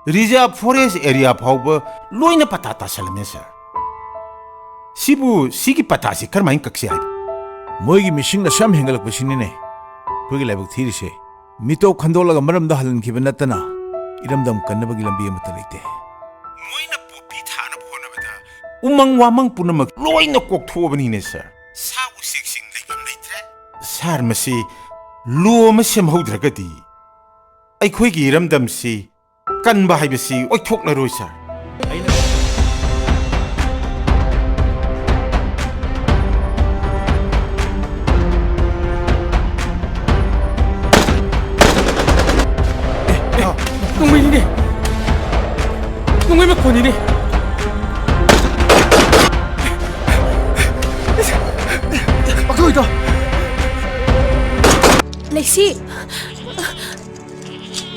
Reserve Forest Area Pauba Loina Patata Salame, sir. Sibu Sigi Patasi Carmine Kaxi. Moigi missing the Sam Hingle Pushinine. Quigilabuk Thirishe. Mito Kandola Maram the Halan Kibanatana. Iramdam Kanabagilambi Matalite. Loina Pupitana Ponavada. Umang Wamang Punamak Loina Cook to Obanine, sir. Sao 16 later. Sarmasi Lumasam Hodragati. I quiggy Ramdam see. Kan bahay basi, oy tok na roy, sir. Nung may nini? Nung may makpo nini? Ako ito! Lexi!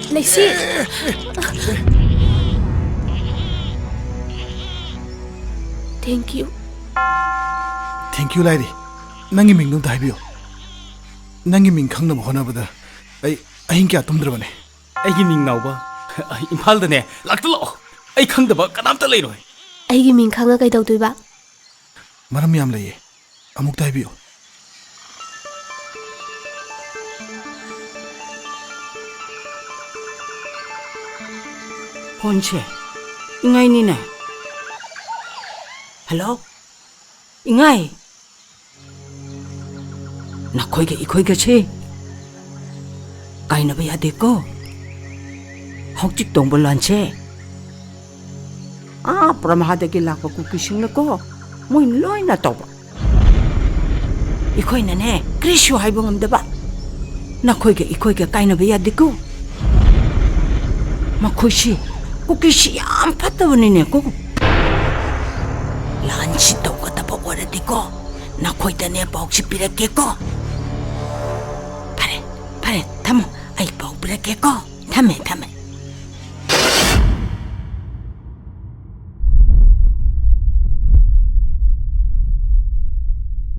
Lexi! Thank you. Thank you, lady. Nangi Ming don't dive you. Nangi Ming Kang of Honabada. I ain't got Tumdrabane. ꯑꯩꯒꯤ ꯃꯤꯡ ꯅꯥꯎꯕ ꯏꯝꯐꯥꯜꯗꯅꯦ ꯂꯥꯛꯇꯂꯛꯑꯣ ꯑꯩ ꯈꯪꯗꯕ ꯀꯅꯥꯝꯇ ꯂꯩꯔꯣꯏ ꯑꯩꯒꯤ ꯃꯤꯡ ꯈꯪꯉ ꯀꯩꯗꯧꯗꯣꯏꯕ Maram yam lay. Amuk dive you. Ponche, ingay ni na. Hello? Ingay. Nakoy ka chi. Kaya na ba yate ko? Hokchik tong bolanche. Pramahada ki lakwa kukishing na ko. Moy loy na to ba? Ikoy na ne, krisyo hay bungam daba. Nakoy ka kaya na ba yate ko? Makoy si. Kukishi ang patawanin niya ko. Lansi daw katapok wala di ko. Nakoy na niya pa si pirake ko. Pare, tamo. Ay pa pirake ko. Tame.